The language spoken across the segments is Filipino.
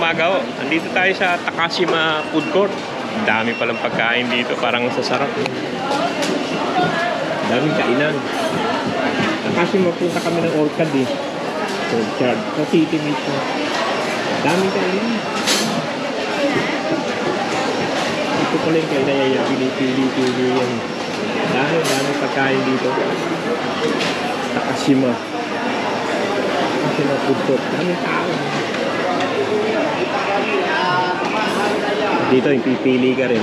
umaga ho. Andito tayo sa Takashima Food Court. Ang dami palang pagkain dito, parang sasarap. Daming kainan. Takashima, punta kami ng Orchard eh. Orchard, sa city mismo. Daming kainan. Ito pala yung kainan yan, pili yan. Dami pagkain dito. Takashima Food Court. Daming tao. Dito yung pipili ka rin.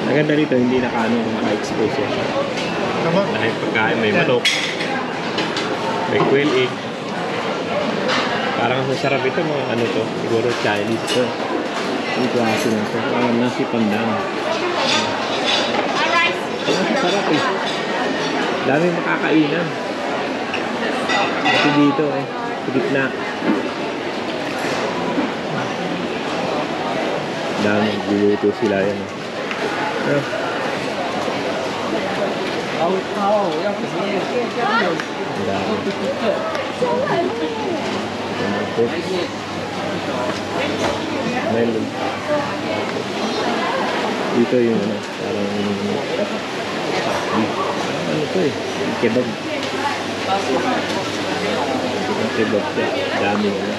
Maganda dito, hindi naka-expose yan. Dahil pagkain, may manok, may quail egg. Parang sasarap ito mga ano to, siguro Chinese to. Yung klase na ito, parang nasi pandang. Sarap eh. Dami makakainan. Ito dito eh, gitna. Dami, giluto sila yan. Melon. Dito yung ano, parang ano to eh, kebab. Kebab siya, dami ano.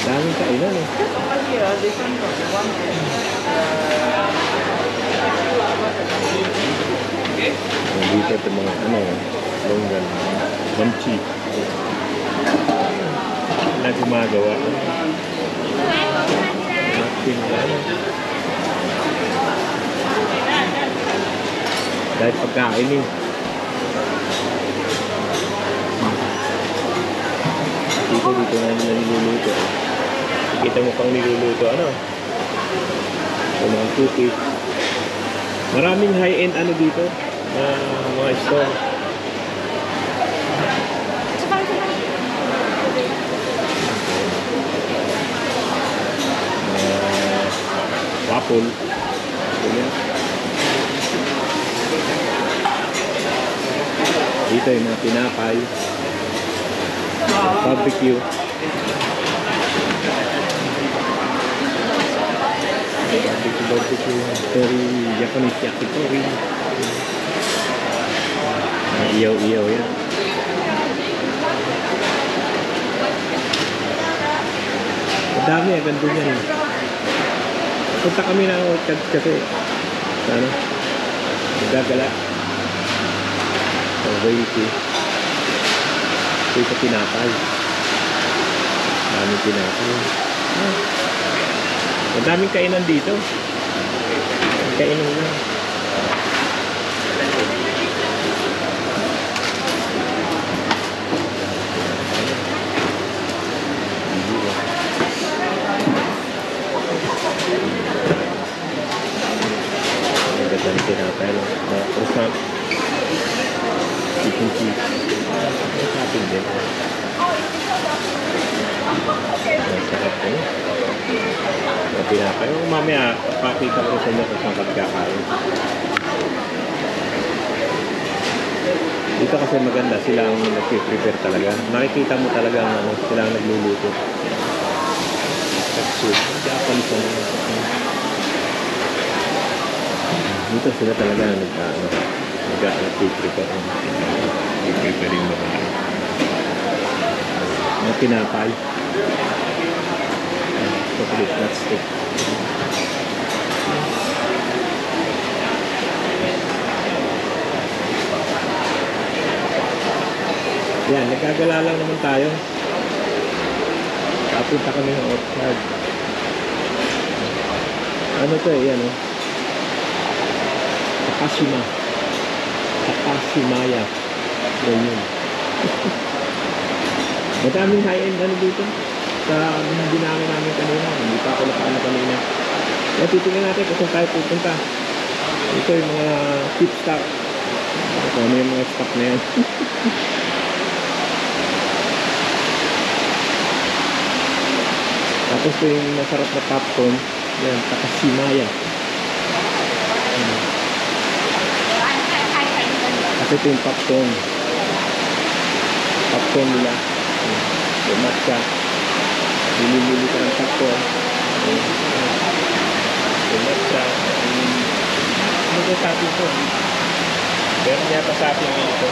Daming kainan eh. Dito ito mga ano, longgan, manchi. Na gumagawa. Makin ano. Dahil pagkain eh. Dito na niluluto. Kita mo pang niluluto ano? O mga cookies. Maraming high-end ano dito na mga store. Waffle. Dito yung mga tinapay. Barbecue. Barbecue. Very Japanese yakitori. Iyaw-iyaw yan. Madami eh, ganda yan. Punta kami ng Orchard kasi ano, nagagala. Wavy. Ito tinapay. Daming tinapay. Madaming kainan dito. Kainan lang. Magandang tinapay lang. Croissant. Chicken cheese. Shopping din. Masarap ko. Tinapay. Mamaya, pakita ko sa inyo kung saan pagkakain. Dito kasi maganda. Sila ang nag-prepare talaga. Nakikita mo talaga ano, sila ang nagluluto. Katsu. Japanese ang dito sila talaga nag-prepare. Nag-prepare yung mga tinapay. Chocolate nut stick. Yan, nagkagala lang naman tayo. Papunta kami ng Orchard. Ano to eh, yan oh. Takashimaya. Ganyan. Madaming high-end ano dito. Sa dinami namin kanina. Hindi pa ako nakaano kanina. Kaya titingnan natin kung saan tayo pupunta. Ito yung mga tip stock. Ano yung mga stock na yan. Tapos ito yung masarap na popcorn. Yan, Takashimaya. Kasi ito yung popcorn. Popcorn nila. Yung matcha. Bili ka ng sakto. Yung matcha. Ano ba sa atin ito? Meron yata sa atin ito.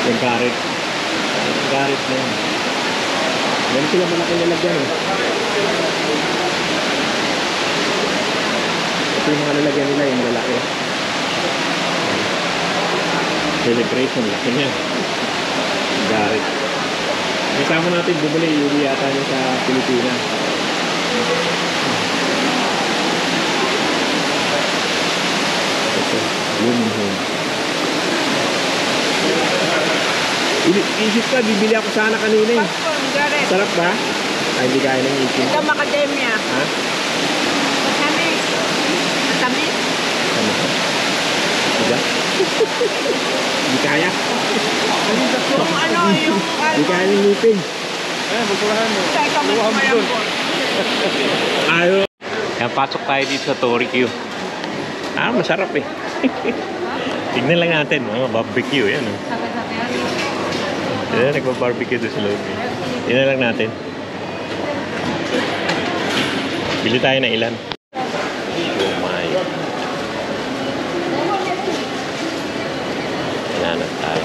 Yung garlic. Yung garlic na yun. Meron sila malaki nalagyan eh. Ito yung mga nalagyan nila yung lalaki. Celebration, laki niya. Garlic. Kasama natin bumuli, yung yata niya sa Pilipinas. Ito, blooming home. Isip ka, bibili ako sana kanina eh. Sarap ba? Ay, hindi kaya ng isip. Ito macadamia. Ha? Matamis. Matamis? Ano ka? Diba? Hindi kaya. Yung ano, yung Hindi kaya ng ngipin. Magkurahan mo. Sa ikaw mas malambot. Ayaw. Kaya pasok tayo dito sa Torikyo. Masarap eh. Tignan lang natin, mga barbecue. Yan oh. Yan, nagpa-barbecue doon sa loob eh. Tignan lang natin. Bili tayo na ilan. Oh my. Hanap tayo.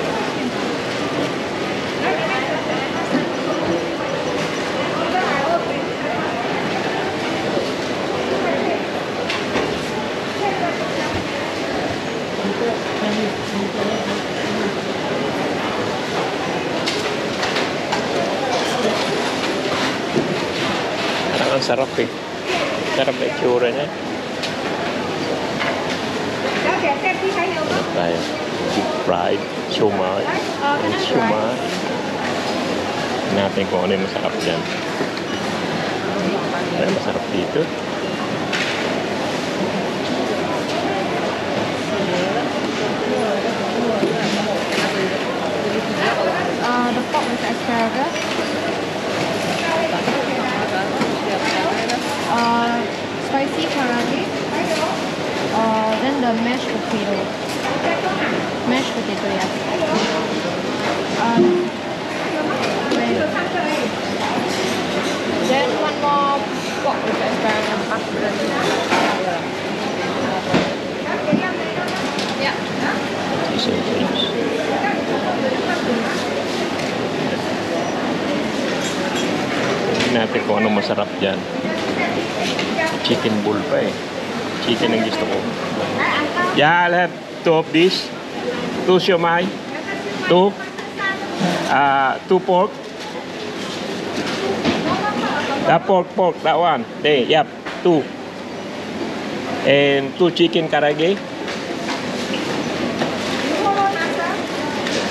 Parang ang sarap eh. Sarap na itsura niya. Tayo. Deep fried, siomai, and siomai. Natin kung ano yung masarap dyan. Ano yung masarap dito? The pork with asparagus. Spicy karaage. Then the mashed potato. Mashed potato, yeah. Then one more pork with asparagus. Yeah. Tingnan natin kung ano masarap dyan. Chicken bowl pa eh. Chicken ang gusto ko. Yeah, I'll have 2 of this. 2 siomai. 2 pork. That pork, that one. There, yep, 2. And 2 chicken karaage.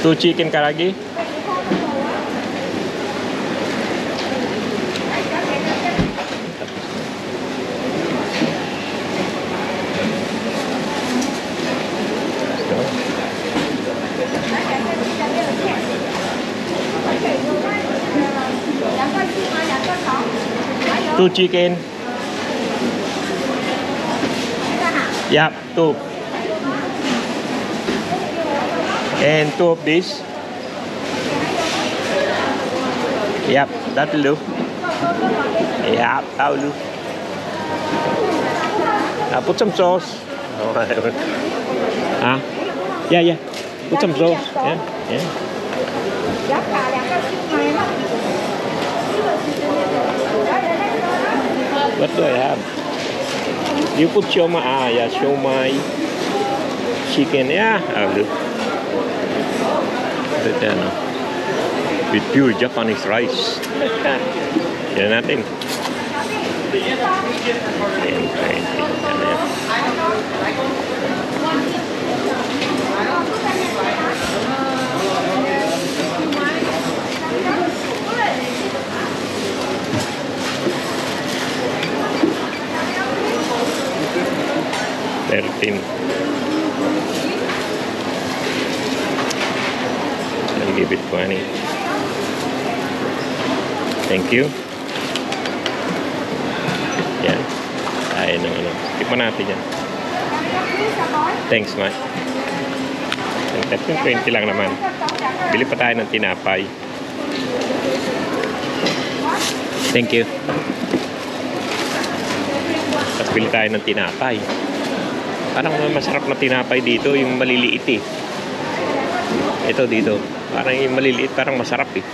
2 chicken karaage. Two chicken. Yep, 2. And 2 of this. Yep, that'll do. Yep, that'll do. Put some sauce. Yeah. Put some sauce. Yeah. What do I have? You put siomai. Yeah, siomai. Chicken. Yeah, I'll do. With pure Japanese rice. Yan natin. $13. I'll give it 20. Thank you. Yan. Tayo ng ano. Tikman natin yan. Thanks, Mike. 20 lang naman. Bili pa tayo ng tinapay. Thank you. Tapos bili tayo ng tinapay. Parang masarap na tinapay dito, yung maliliit eh. Ito dito. Parang yung maliliit, parang masarap eh.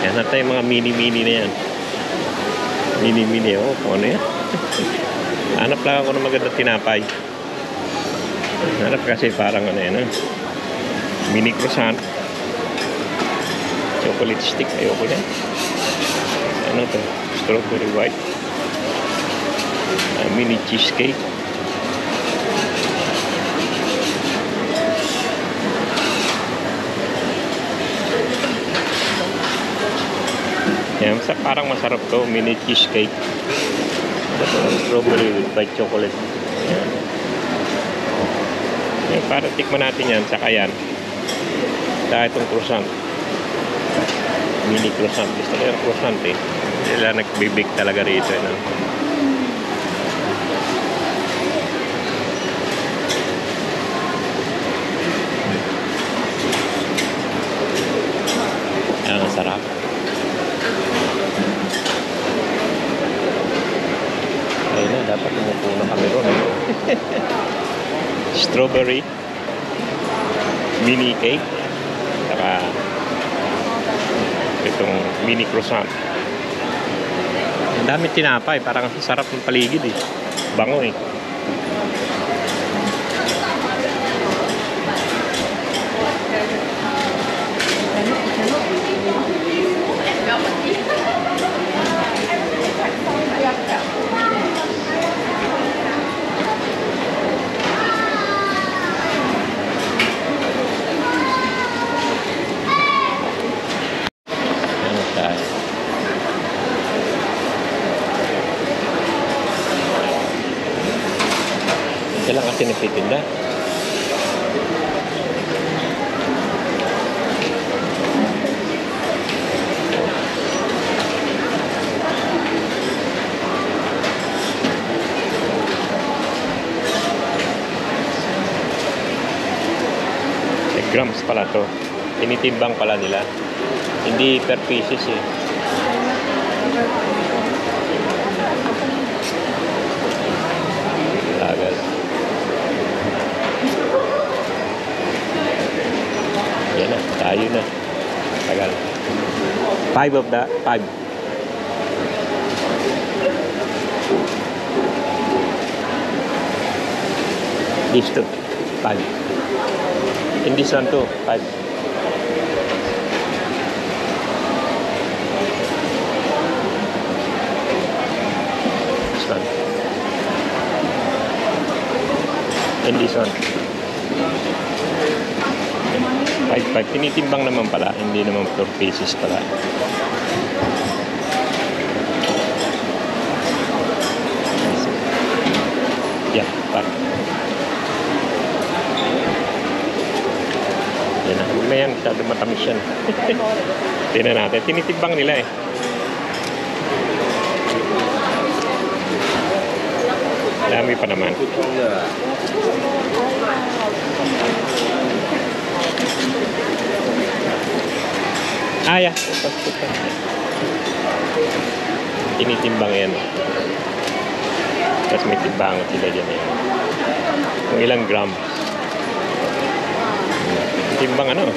Yan natin yung mga mini-mini na yan. Mini-mini, oh, kung ano yan. Hanap lang ako ng magandang tinapay. Hanap kasi parang ano yan, mini croissant. Chocolate stick, ayoko na. Ano to? Strawberry white. Mini cheesecake. Yan, parang masarap to, mini cheesecake. Strawberry with white chocolate. Yan. Yan, para tikman natin yan, saka yan. Saka itong croissant. Mini croissant. Gusto ko yung croissant eh. Sila nagbibig talaga rito. No? Yan, ang sarap. Ayun na, dapat umupo na kami ron. Strawberry mini cake. Saka itong mini croissant. Ang dami tinapay, parang sarap ng paligid eh. Bango eh. Sila kasi nagtitinda. Grams pala to. Tinitimbang pala nila. Hindi per pieces eh. Tagal. Yan na, tayo na. Tagal. 5 of that, 5. These two, 5. In this one too, 5. This one. And this one. 5. Tinitimbang naman pala, hindi naman 4 pieces pala. Yeah, 5. Yan na, mayan, masyado matamis yan. Tingnan natin, tinitimbang nila eh. Dami pa naman. Ah, yeah. Tinitimbang yan. Tapos may timbangan sila dyan eh. Kung ilang gram. Timbang ano?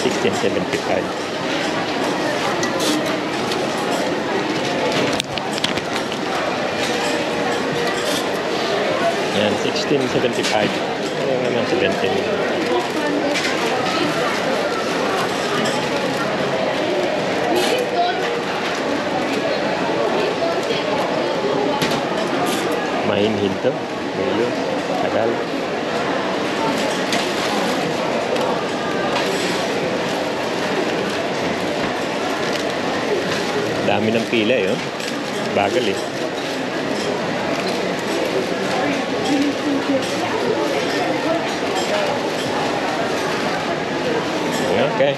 16.75. Yan, 16.75. Ayan naman, 17. Mahinhin to. Ngayon, tagal. Dami ng pila eh, oh. Bagal eh. Okay.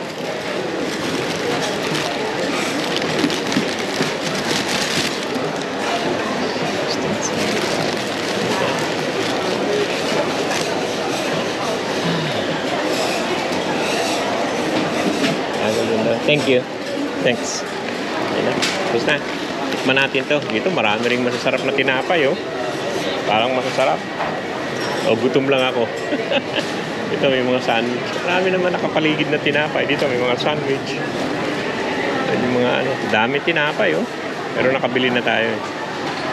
Thank you. Thanks. Ayan na. Tapos na. Tikman natin to. Dito marami ring masasarap na tinapay, oh. Parang masasarap. O, gutom lang ako. Ito may mga sandwich. Marami naman nakapaligid na tinapay. Dito may mga sandwich. Yung mga ano, dami tinapay, oh. Pero nakabili na tayo.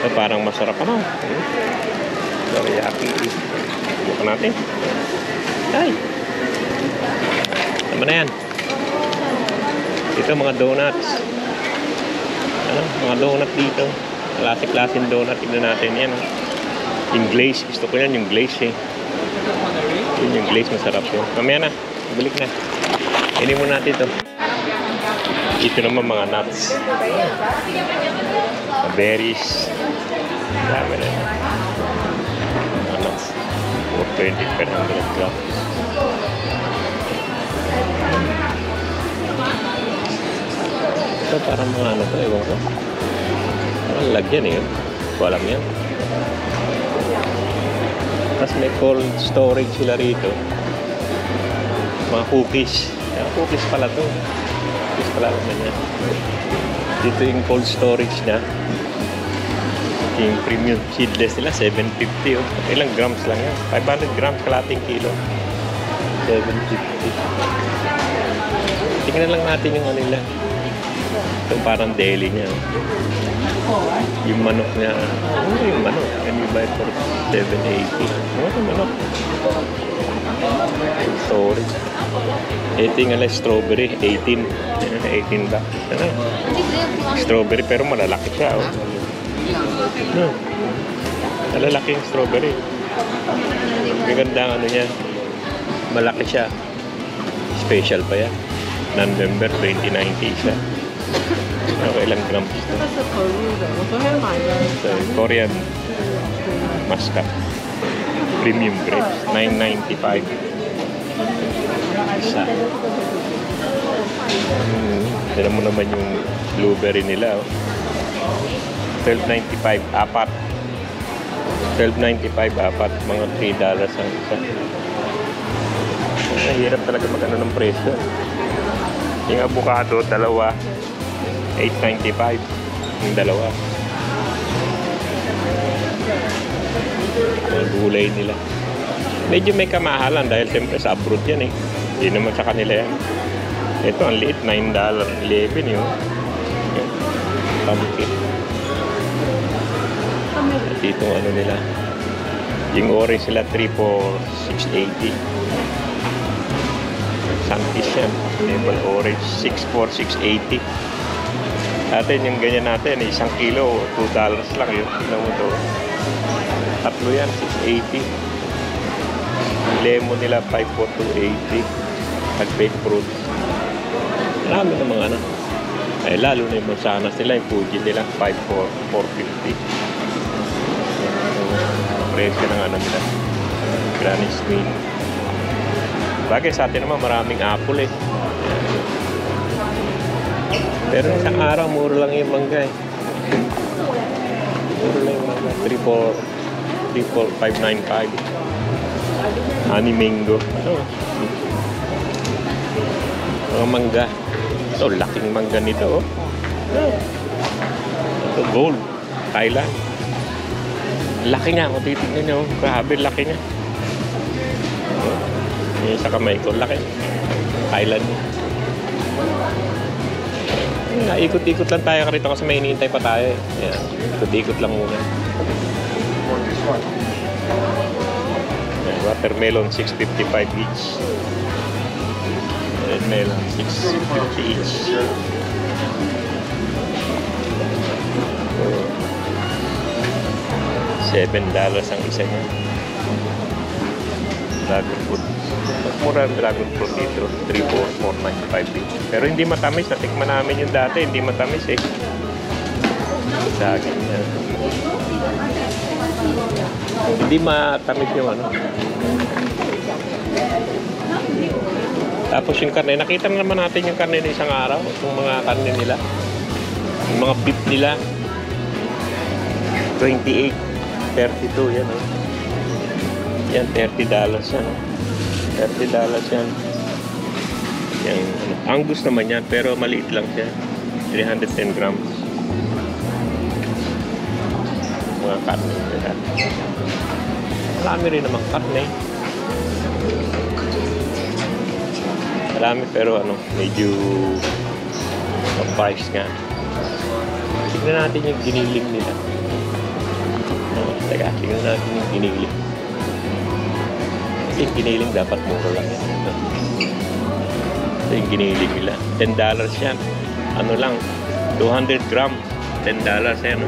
Ito parang masarap ano. Teriyaki. Bukan natin. Ay. Tama na yan. Ito mga donuts. Ano, mga donut dito. Klase-klaseng donut. Tignan natin yan. Oh. Yung glaze. Gusto ko yan yung glaze eh. Yun yung glaze. Masarap yun. Mamaya na. Balik na. Ini muna natin ito. Ito naman mga nuts. Berries. Dami na yan. Mga nuts. 420 per 100 grams. Ito parang mga ano to. Ewan ko. Parang lagyan eh. Walang yan. Tapos may cold storage sila rito. Mga cookies. Mga cookies pala to. Cookies pala naman yan. Dito yung cold storage na. Yung premium seedless nila, 750 oh. Ilang grams lang yan? 500 grams, kalating kilo. 750. Tingnan lang natin yung ano nila. Ito parang deli niya. Yung manok niya. Ano yung manok? And you buy for 780. Ano yung manok? Sorry. Ito yung strawberry. 18. 18 ba? Ano? Strawberry pero malalaki siya. Oh. No. Malalaki yung strawberry. Maganda ang ano niya. Malaki siya. Special pa yan. November 2090 siya. Okay, ilang grams ito? So, Korean Muscat Premium Grapes 995 isa. Tignan mo naman yung blueberry nila oh. 12.95 apat. 12.95 apat. Mga $3 ang isa. Nahirap talaga mag-ano ng presyo. Yung avocado, dalawa. 8.95 yung dalawa. Ang gulay nila. Medyo may kamahalan dahil siyempre sa abroad yan eh. Hindi naman sa kanila yan. Ito ang liit, $9. 11 yun. Pumpkin. At itong ano nila. Yung orange sila 3 for 680. Santis yan. Label orange 6 for 680. Atin yung ganyan natin, isang kilo, $2 lang yun. Tignan mo ito. Tatlo yan, 680. Yung lemon nila, 5 for 280. Nag-baked fruit. Marami na mga ano. Ay, lalo na yung mansanas nila, yung Fuji nila, 5 for 450. Presyo ng ano nila. Granny Smith. Bagay sa atin naman, maraming apple eh. Pero isang araw, mura lang yung mangga eh. Mura lang yung mangga. 595. Honey mango. Ano? Mga mangga. Ito, laking mangga nito oh. Ito, gold. Thailand. Laki niya. Kung titignan niyo, grabe, laki niya. Yung sa kamay ko, laki. Thailand. Ikot-ikot lang tayo rito kasi may hinihintay pa tayo eh. Ayan. Ikot-ikot lang muna. Ayan, watermelon 655 each. Red melon 650 each. $7 ang isa niya. Dragon fruit. Mura ang dragon fruit dito. 3,495 each. Pero hindi matamis. Natikman namin yung dati. Hindi matamis eh. Sa akin yan. Hindi matamis yung ano. Tapos yung karne. Nakita naman natin yung karne na isang araw. Yung mga karne nila. Yung mga beef nila. 28. 32 yan oh. Yan $30 yan oh. $30 yan. Yung, Angus naman yan, pero maliit lang siya. 310 grams. Mga karne nila. Marami rin naman karne. Marami pero medyo price nga. Tignan natin yung giniling nila. Teka, tignan natin yung giniling. Yung giniling dapat mura lang yan. Ito yung giniling nila. $10 yan. Lang, 200 gram. $10 yan.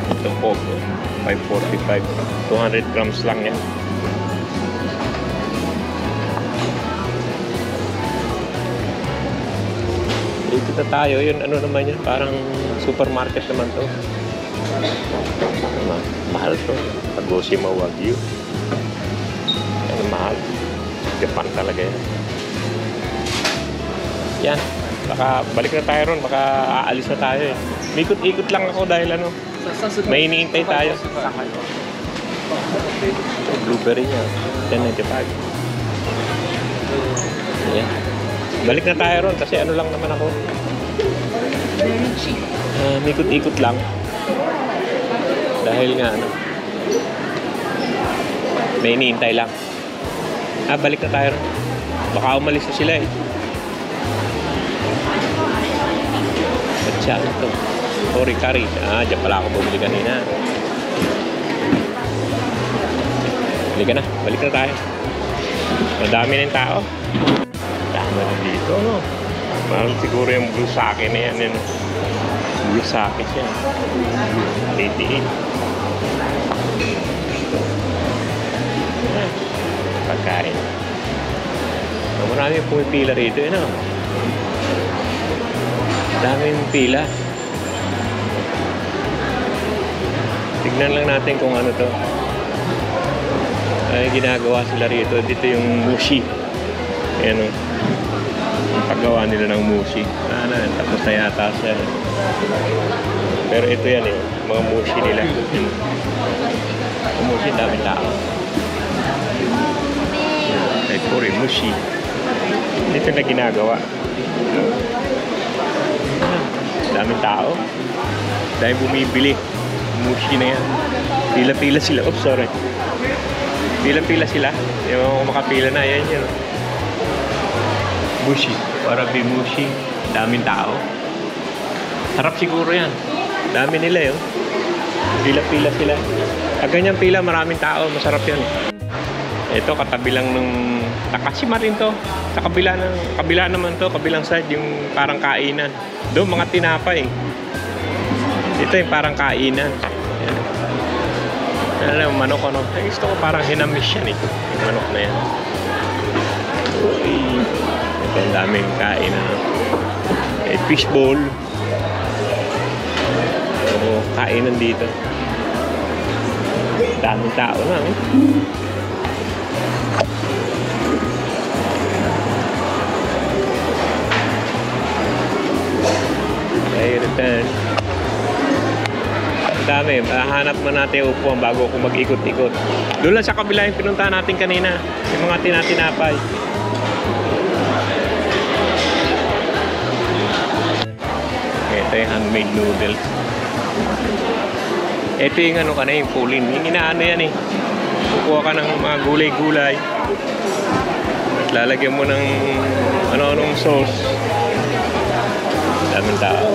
Ito po, $5.45. 200 grams lang yan. Dito na tayo. Yun, naman yan? Parang supermarket naman to. Mahal to. Kagoshima Wagyu. Mahal. Japan talaga yan. Yan. Baka balik na tayo ron. Baka aalis na tayo eh. Ikot-ikot lang ako dahil may iniintay tayo. Blueberry niya. 10.95. Yan. Balik na tayo ron kasi lang naman ako. Very cheap. Ikot-ikot lang. Dahil nga may iniintay lang. Balik na tayo ron. Baka umalis na sila eh. Batsa ito. Kari. Diyan pala ako bumili kanina. Balik na. Balik na tayo. Madami na yung tao. Dami na dito, no? Mahal siguro yung blue sake na yan. Blue sake siya. 88. Pagkain. Marami yung pumipila rito, no? Daming pila. Tignan lang natin kung ano to. Ay, ginagawa sila rito. Dito yung mushi. Ayan o. Yung paggawa nila ng mushi. Tapos na yata siya. Pero ito yan eh. Mga mushi nila. Yung mushi, daming tao. Ay, puri, mushi. Dito na ginagawa. Daming tao. Dahil bumibili. Mushi na yan. Pila-pila sila. Oops, sorry. Pila-pila sila. Yung makapila na. Yan yun. Mushi. Warabi mushi. Daming tao. Sarap siguro yan. Dami nila yun. Pila-pila sila. Pag ganyan pila, maraming tao. Masarap yan. Ito, katabi lang nung Takashima rin to. Sa kabila naman to. Kabilang side, yung parang kainan. Doon, mga tinapay. Ito yung parang kainan. Yan. Manok ano. Gusto ko parang hinamis yan eh. Yung manok na yan. Uy. Ito ang daming kainan. Fishbowl. Kainan dito. Daming tao na eh. Return. Ang dami. Hanap mo natin yung upuan bago ako mag-ikot-ikot. Doon lang sa kabila yung pinuntahan natin kanina. Yung mga tinatinapay. Ito yung handmade noodles. Ito yung yung pulin. Yung inaano yan eh. Kukuha ka ng mga gulay-gulay. At lalagyan mo ng ano-anong sauce. Daming tao.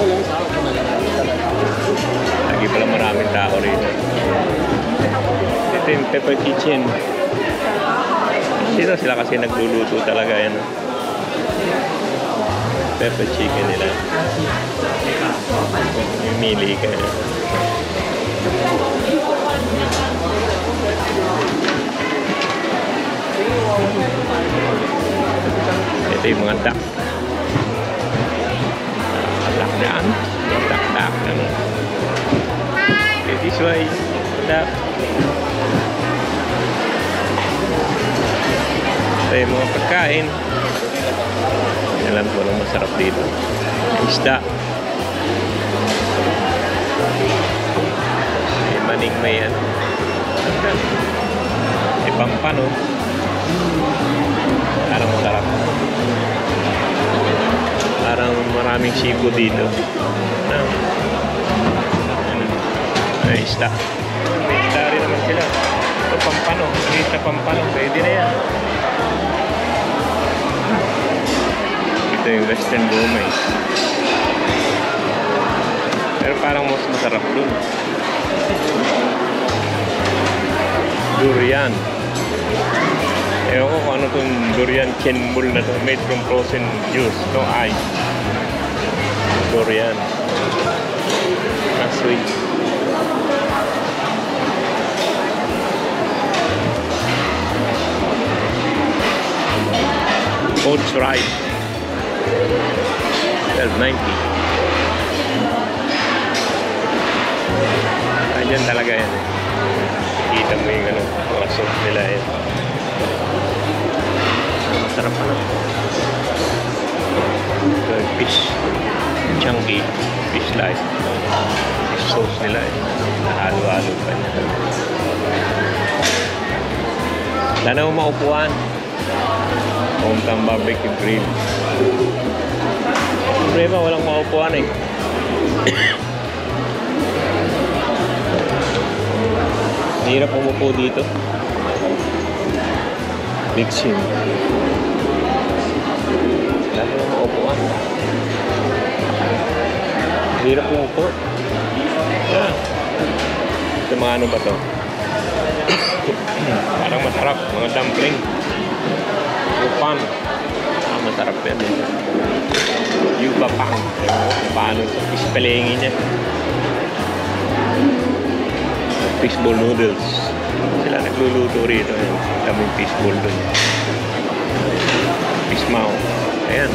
Lagi pala maraming tao rito. Ito yung pepper kitchen. Dito sila kasi nagluluto talaga yan. Pepper chicken nila. Mili ka. Ito yung mga duck. Duck. Okay, this way. Duck. Ito yung mga pagkain. Alam ko nung masarap dito. Isda. May maning may yan. May pampano. Parang masarap. Ang maraming seafood dito. Ano? Ay, isda. May isda rin naman sila. Ito, pampano. Maliit na pampano. Pwede na yan. Ito yung western gomay. Pero parang mas masarap dun. Durian. Ewan ko kung ano itong durian kenmul na to. Made from frozen juice. No ice. Durian. Sweet. Oats rice. 12.90. Ayan talaga yan eh. Kita mo yung ano, mga soup nila eh. Masarap pa na. Ito yung fish. Chunky. Fish slice. Fish sauce nila eh. Halo-halo pa niya. Wala na akong maupuan. Hometown barbecue grill. Problema, walang maupuan eh. Hirap umupo dito. Big sim. Wala namang maupuan. Hirap umupo. Yeah. Ito mga ano ba to? Parang masarap. Mga dumpling. Upan. Masarap yan eh. Yuba pang. Paano ispelingin niya. Fishball noodles. Sila nagluluto rito. Daming fishball dun. Fishmaw. Ayan.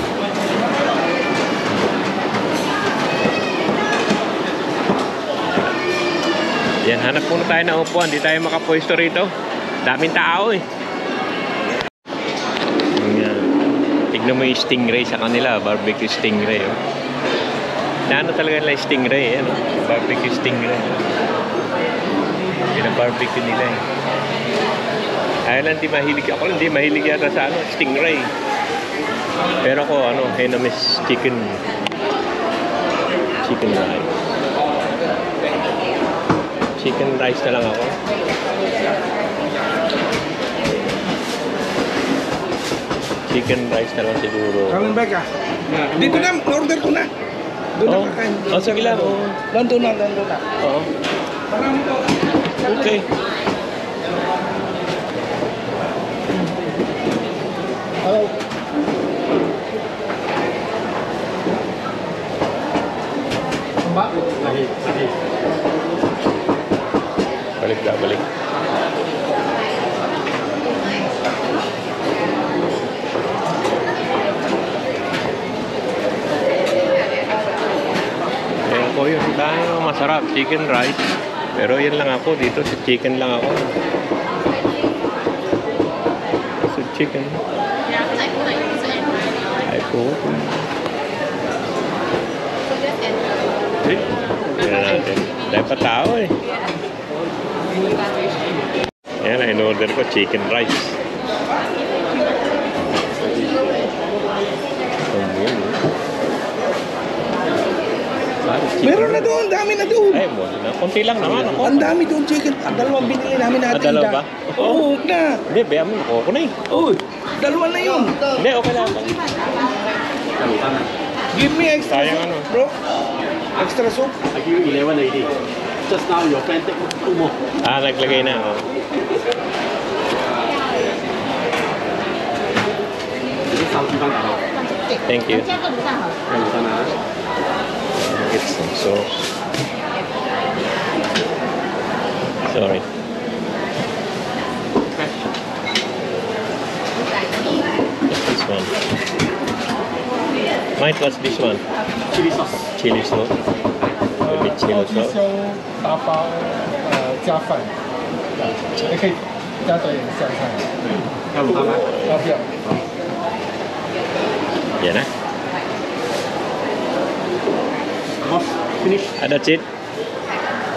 Yan, hanap muna tayo na upuan. Di tayo makapwesto rito. Daming tao eh. Yan. Tignan mo yung stingray sa kanila. Barbecue stingray. Oh. Naano talaga nila yung stingray. Ano? Barbecue stingray. Barbecue nila eh. Ayaw lang di mahilig. Ako lang di mahilig yata sa ano, stingray. Pero ako ano, Hainanese chicken rice. Chicken rice na lang ako. Chicken rice na lang siguro. Coming back ah? Dito na, order ko na. Doon na kakain. Oh, sige lang. Oh. Doon na. Oo. Marami to. Okay. Hello. Balik. Ayan ko yun. Dahil masarap. Chicken rice. Pero yan lang ako. Dito sa chicken lang ako. Sa chicken. Ay po. Yan natin. Dahil pa tao eh. Yan, in-order ko chicken rice. Meron na doon, dami na doon. Ay, mo na. Konti lang naman ako. Ang dami doon chicken. Ang dalawang binili namin natin. Dalawa ba? Oo, na. Hindi, bayan mo. Ako na eh. Oo, dalawa na yun. Hindi, okay lang. Give me extra Sayang soup, ano. bro. Extra soup. I give you 1180. Just now your friend take 2 more. Ah, naglagay na. Oh. This is 30番 打到。 Thank you. 还有3啊。 Get some sauce. Sorry. This one. Mike, what's this one? Chili sauce。 Chili sauce. Maybe chili sauce. 打包加饭，也可以加点香菜。要5番吗？要不要？ Yan na. Boss, finish. That's it.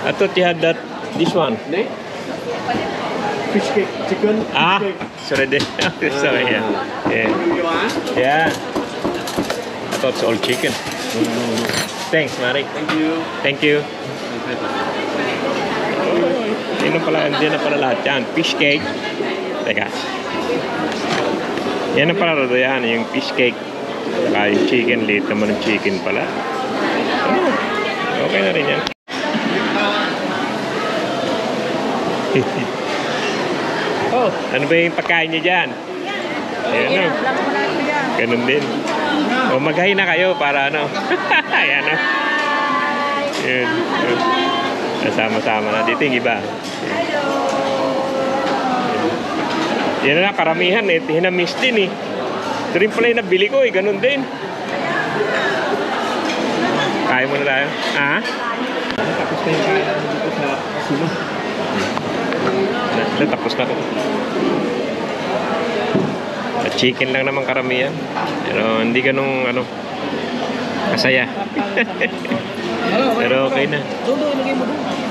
I thought you had this one. Ne? Fish cake, chicken, fish Ah, cake. sorry. Sorry. Yeah. Yeah. You ah? Yeah. thought it's all chicken. Thanks, Mari. Thank you. Thank you. Yun na pala lahat yan. Fish cake. Teka. Yan ang pala rado yan. Yung fish cake. Saka yung chicken. Late naman ng chicken pala. Okay na rin yan. Oh, ano ba yung pagkain niya dyan? Ayan o. Ganun din. O mag-hi na kayo para ano. Ayan o. Yun. Nasama-sama na. Dito yung iba. Yan na karamihan eh. Hinamis din eh. Ito rin pala yung nabili ko eh. Ganun din. Kaya mo na tayo. Ah? Tapos na yung kaya dito sa silo. Tapos na ito. Chicken lang naman karamihan. Pero hindi ganung ano kasaya. Pero okay na.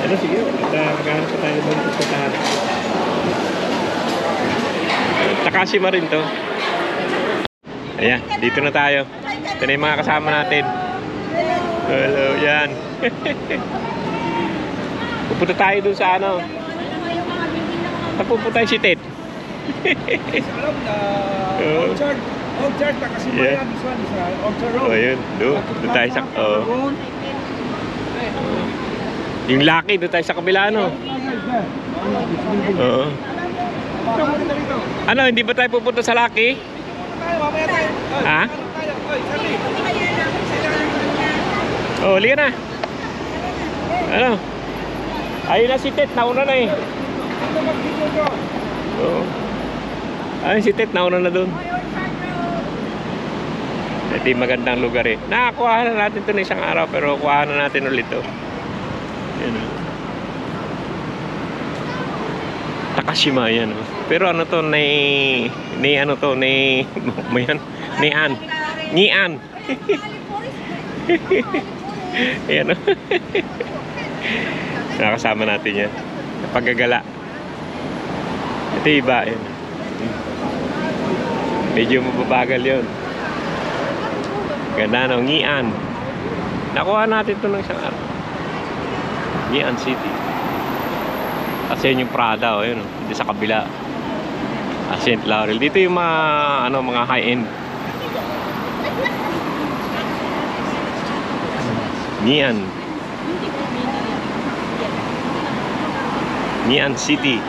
Ano sige, maghanap pa tayo doon sa tahan. Takashima rin to. Ayan, dito na tayo. Ito na yung mga kasama natin. Hello, yan. Pupunta tayo doon sa ano. Pupunta tayo si Ted. Orchard, Takashima yan. This one is Orchard Road. Oh, yun. Doon tayo sa... Yung Lucky, doon tayo sa kabila, ano? Oo. Ano, hindi ba tayo pupunta sa Lucky? Ha? Oh, liga na. Ano? Ayun na si Ted, nauna na eh. Oo. Ayun si Ted, nauna na doon. Ito yung magandang lugar eh. Nakakuha na natin ito na isang araw, pero kuha na natin ulit ito. Yan o. Takashima yan o. Pero ano to, ni ano to, ni Nian. Ayan o. Nakasama natin yan. Paggagala. Ito iba. Ayan. Medyo mababagal yun. Ganda no, Ngian. Nakuha natin ito ng isang araw. Ngian City. Kasi yun yung Prada o, yun o. Hindi sa kabila. St. Laurel. Dito yung mga, ano, mga high-end. Ngian. Ngian City.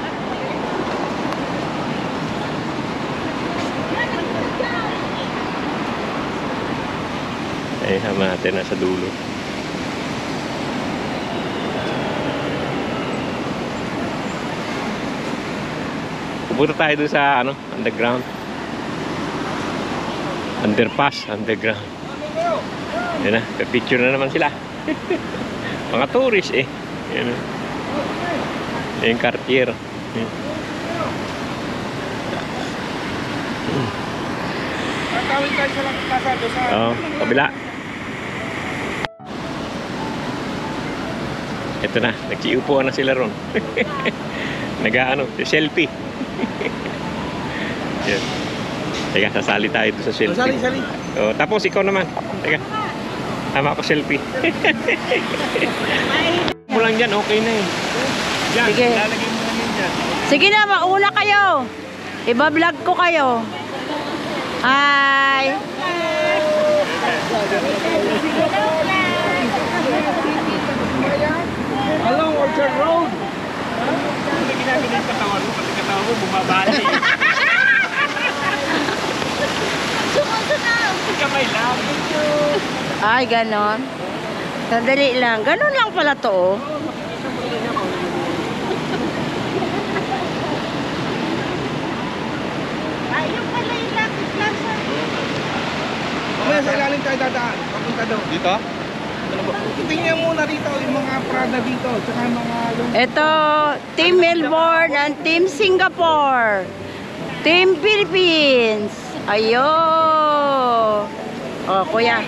Ay, sama natin nasa dulo. Pupunta tayo doon sa ano, underground. Underpass, underground. Yan na, picture na naman sila. Mga tourist eh. Yan na. Yung Cartier. Tatawid tayo sa Plaza doon sa... Oo, kabila. Ito na, nagsiupuan na sila ron. Nag-ano, selfie. Yan. Teka, sasali tayo doon sa selfie. Sali. Oh, tapos ikaw naman. Teka, tama ako selfie. Mo lang dyan, okay na eh. Yan, Sige. lalagay mo lang yun dyan. Sige na, mauna kayo. Iba-vlog ko kayo. Hi! Along Orchard Road. Ano ginagawa yung katawan mo? Pati katawan mo, bumabali. Kamay lang. Ay, ganon. Sandali lang. Ganon lang pala to, oh. Mamaya sa ilalim tayo dadaan. Papunta doon. Dito? Tingnan muna dito yung mga Prada dito. Tsaka yung mga... Ito, Team Melbourne and Team Singapore. Team Philippines. Ayo. Oh, kuya.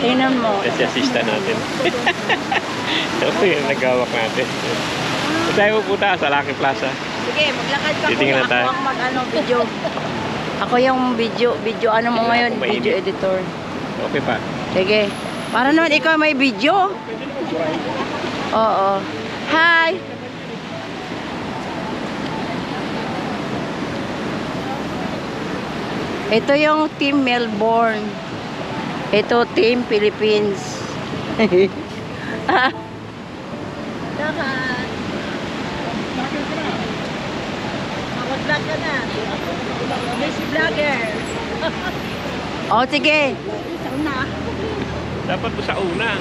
Tingnan mo. Kasi assistant natin. Ito yung nagawak natin. Ito tayo pupunta sa Lucky Plaza. Sige, maglakad ka. Titingnan kuya. tayo. Ako ang video. Ako yung video ano mo Wala ngayon, akong mainit. video editor. Okay pa. Sige. Para naman ikaw may video. Oo. Hi! Ito yung Team Melbourne. Ito Team Philippines. Mag-vlog ka na. Miss Vlogger. O, sige. Dapat po sa una.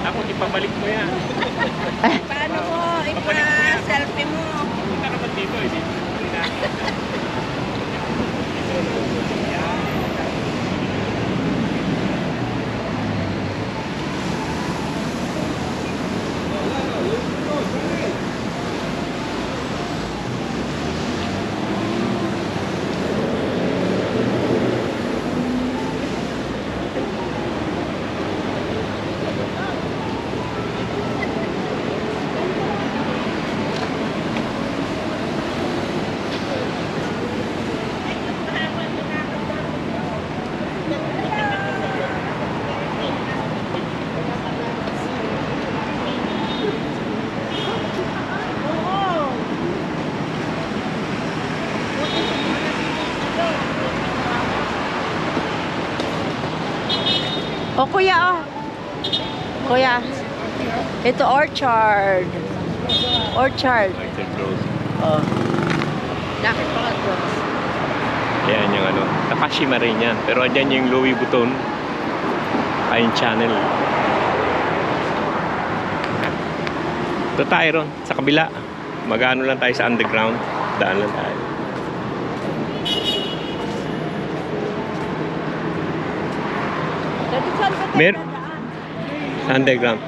Tapos ipabalik mo yan. Paano mo? Ipa-selfie mo. Punta naman dito eh. O, kuya, oh. Kuya. Ito, orchard. Orchard. Oh. Bakit pa ito? Yan yung ano. Takashima rin yan. Pero andyan yung Louis Vuitton. Ayun channel. Ito tayo ron. Sa kabila. Mag-ano lang tayo sa underground. Daan lang tayo. Mer underground.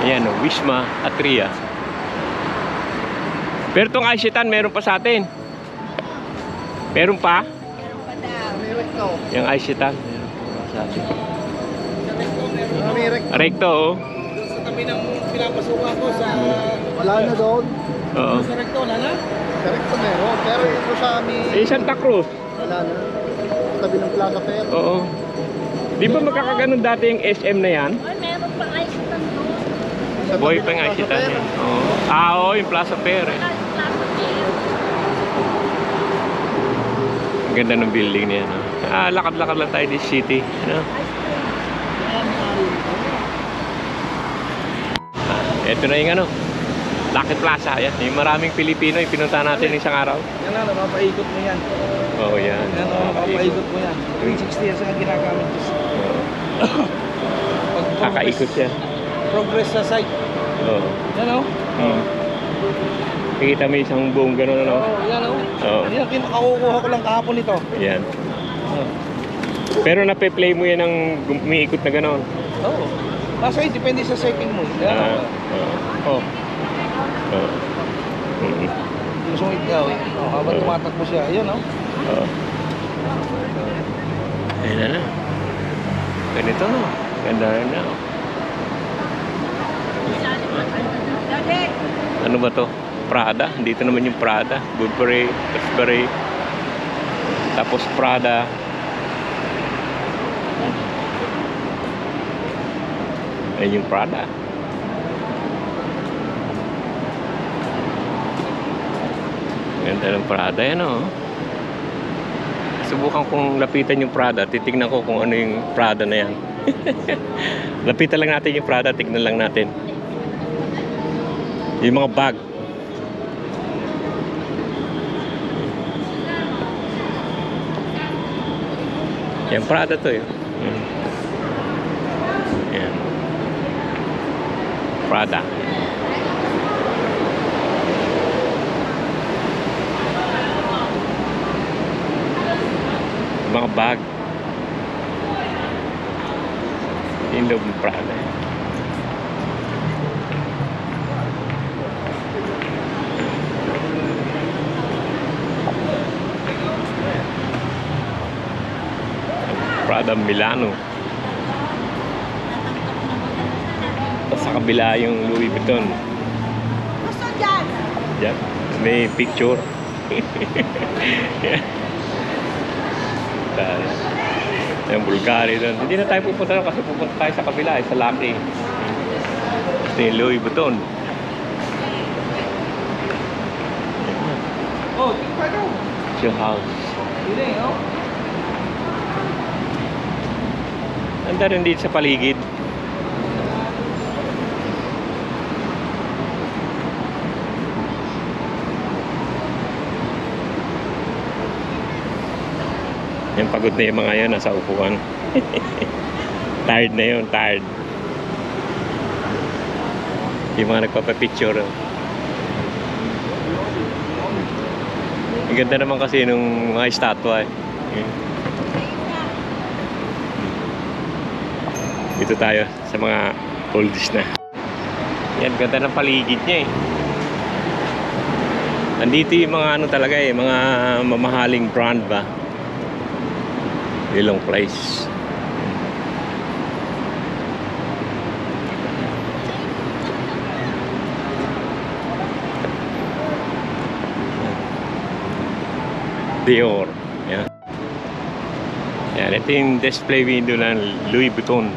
Ayan o, Wisma Atria. Pero itong Aishitan, meron pa sa atin. Meron pa? Yung Aishitan, meron pa sa atin. Recto, oh. Sa tabi ng pinapasukan ko sa... Wala na doon. Oo. Sa recto, wala na? Sa recto meron, pero yung sa amin... Eh, Santa Cruz. Wala na. Sa tabi ng Plaza Fair. Oo. Di ba magkakaganon dati yung SM na yan? Ay, meron pa Aishitan doon. Boy pa yung Aishitan yan. Oo. Ah, oo, yung Plaza Fair eh. Ang ganda ng building niya, no? Ah, lakad-lakad lang tayo this city, no? Ah, eto na yung ano, Lucky Plaza, yan. Yung maraming Pilipino, yung pinunta natin isang araw. Yan na, mapaikot mo yan. Oo, yan. Yan o, mapaikot mo yan. 360 years ang ginagamit ko. Oo. Kakaikot siya. Progress sa site. Oo. Yan o. Kikita mo isang buong gano'n, ano? Oo, yan o. Oo. Yan, kinukuha ko lang kahapon ito. Yan. Pero nape-play mo yan ng umiikot na gano'n. Oo. Kasi depende sa setting mo. Yan o. Oo. Oo. Gusto mo ikaw eh. Habang tumatakbo siya. Ayun o. Oo. Ayan na. Ganito no. Ganda na. Ano ba to? Prada. Dito naman yung Prada. Burberry, Burberry. Tapos Prada. Ayan yung Prada. Ganda ng Prada yan oh. Subukan kong lapitan yung Prada. Titignan ko kung ano yung Prada na yan. Lapitan lang natin yung Prada. Tignan lang natin. Yung mga bag. Yan Prada to yun. Yan. Prada. Mga bag. Yung loob ng Prada. Prada Milano. Tapos sa kabila yung Louis Vuitton. Gusto dyan. Diyan. May picture. Yung Bulgari doon. Hindi na tayo pupunta doon kasi pupunta tayo sa kabila, sa Lucky. Ito yung Louis Vuitton. Oh, paano? Yung house. Hindi, oh. Anda rin dito sa paligid. Yung pagod na yung mga yan, nasa upuan. Tired na yun, tired. Yung mga nagpapapicture. Ang ganda naman kasi nung mga estatwa. Dito tayo sa mga oldies na. Yan, ganda ng paligid niya eh. Nandito yung mga ano talaga eh, mga mamahaling brand ba. Ilong place. Dior. Yan. Yan, ito yung display window ng Louis Vuitton.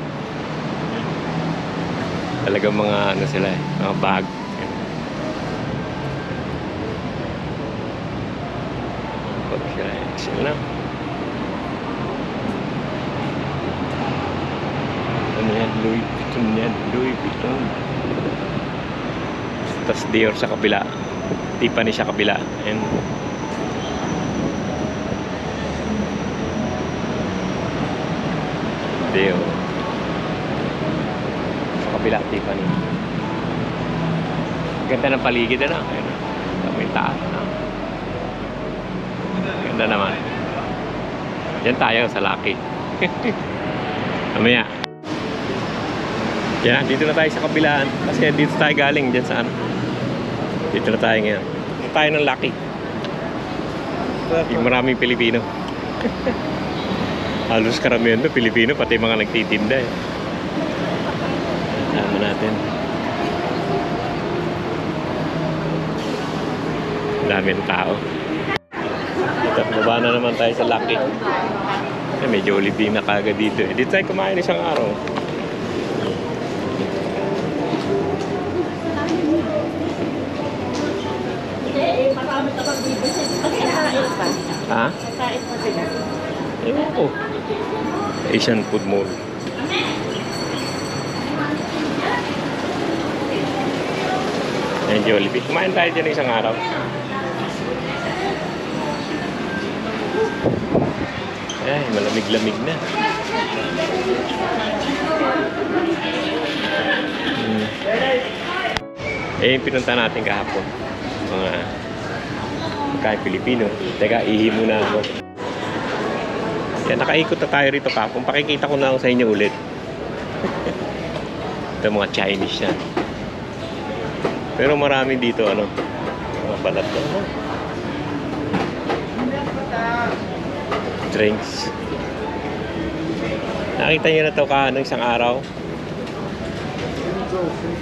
Talagang mga ano sila eh, mga bag. Yan. Pag sila na. Ano yan? Louis Vuitton yan. Louis Vuitton. Tapos Dior sa kabila. Tiffany sa kabila. And Dior. Sa kabila, Tiffany. Ganda ng paligid na. Ayun. May taas na. Ganda naman. Yan tayo sa Lucky. Mamaya. Yan, dito na tayo sa kabilaan. Kasi dito tayo galing dyan sa ano. Dito na tayo ngayon. Dito tayo ng Lucky. Yung maraming Pilipino. Halos karamihan doon Pilipino, pati mga nagtitinda eh. Tama natin. Dami ng tao. Dito, baba na naman tayo sa Lucky. Eh, may Jollibee na kagad dito eh. Dito tayo kumain isang araw. Marami ka pang bibisin. Magkakain pa. Ha? Magkain pa sila. Ewan ko. Asian Food Mall. Ayan, Jollibee. Kumain tayo dyan isang araw. Ay, malamig-lamig na. Eh, pinunta natin kahapon. Mga pagkain Pilipino. Teka, ihi muna ako. Yan, nakaikot na tayo rito kahapon. Pakikita ko na ako sa inyo ulit. Ito mga Chinese yan. Pero marami dito, ano, mga balat na, ano. Drinks. Nakita niyo na ito kaanong isang araw.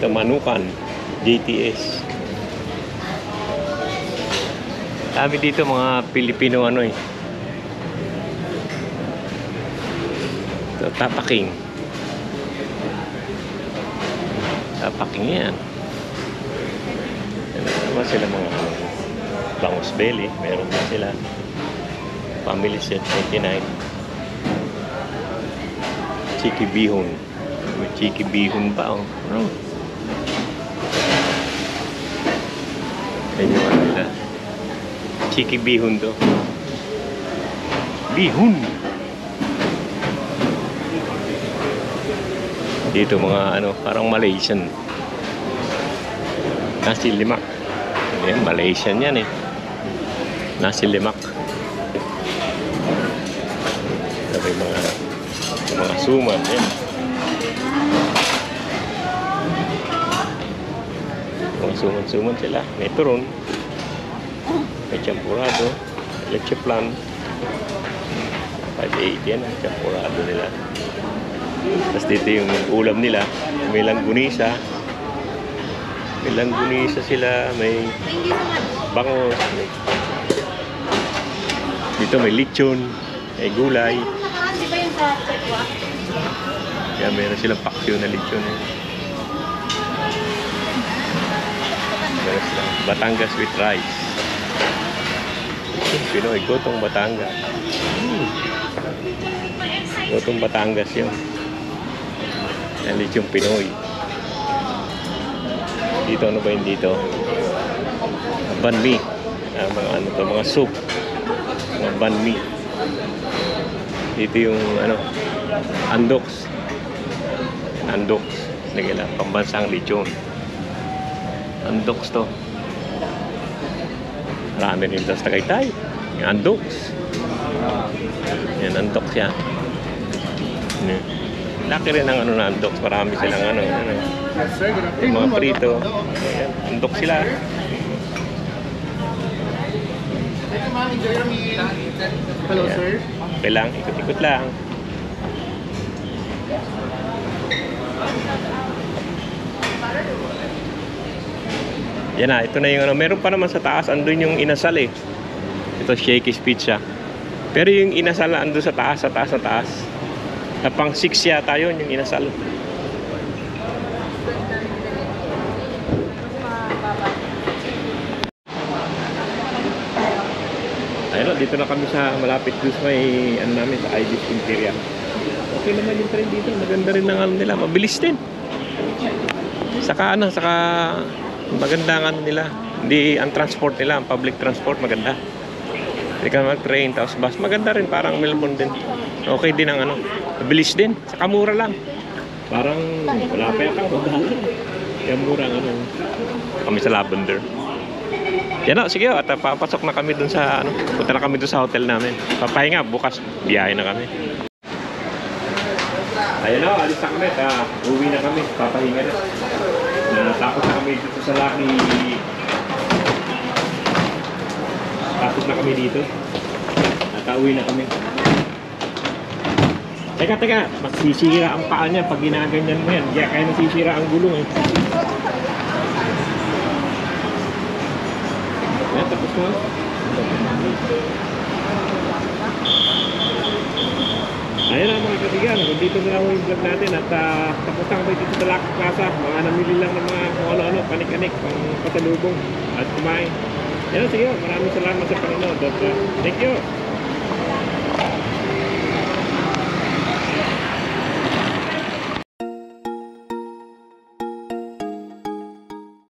Ito, Manukan. JTS. Dami dito mga Pilipino ano eh. Ito, Tapaking. Tapaking yan. Ano naman sila mga Bangus Belly. Meron pa sila. Family set 29. Chiki Bihon. May Chiki Bihon pa oh. Ano? Yan yung ano nila. Chiki Bihon to. Bihon! Dito mga ano, parang Malaysian. Nasi Lemak. Ayan, Malaysian yan eh. Nasi Lemak. Sabi mga suman. Ayan. Mga suman-suman sila. May turon. May champurado. Leche plan. 5.8 yan ang champurado nila. Tapos dito yung ulam nila. May langgunisa. May langgunisa sila. May bangos. Dito may lechon. May gulay. Di ba yung sa Kaya meron silang paksyo na lechon. Meron silang Batangas with rice. Pinoy, gotong Batangas. Gotong Batangas yun. Yan lechong Pinoy. Dito, ano ba yun dito? Banh mi. Mga ano to, mga soup. Mga banh mi. Dito yung ano, andoks. Andoks. Lagyan lang, pambansang lechon. Andoks to. Marami rin sa Tagaytay. Yung andoks. Yan, andoks yan. Yan. Laki rin ang ano na andoks. Marami silang ano. Yung mga prito. Ayan, andoks sila. Hello, Ayan. sir. Okay lang, ikot-ikot lang. Yan na, ito na yung ano. Meron pa naman sa taas, andun yung inasal eh. Ito, Shakey's Pizza. Pero yung inasal na andun sa taas, sa taas, sa taas. Na pang 6 yata yun, yung inasal. Ayun, dito na kami sa malapit doon sa may ano namin sa Ibis Interior. Okay naman yung train dito, maganda rin ang ano nila, mabilis din. Saka ano, saka maganda ang ano nila. Hindi ang transport nila, ang public transport maganda. Hindi ka mag-train tapos bus, maganda rin, parang Melbourne din. Okay din ang ano, mabilis din, saka mura lang. Parang wala pa yung $1. Kaya mura ang ano. Kami sa Lavender. Yan o, sige o, at papasok na kami dun sa, ano, punta na kami dun sa hotel namin. Papahinga, bukas, biyahe na kami. Ayan o, alis na kami, uwi na kami, papahinga na. Natakot na kami dito sa Lucky. Takot na kami dito. At uwi na kami. Teka, masisira ang paa niya pag ginaganyan mo yan. Kaya nasisira ang gulong eh. Ayan, tapos mo. Ayan na mga katigan, dito na lang yung vlog natin at tapos na kami dito sa Lucky Plaza. Mga namili lang ng mga kung ano-ano, panik-anik, pang pasalubong at kumain. Ayan, sige, maraming salamat sa panonood. Thank you!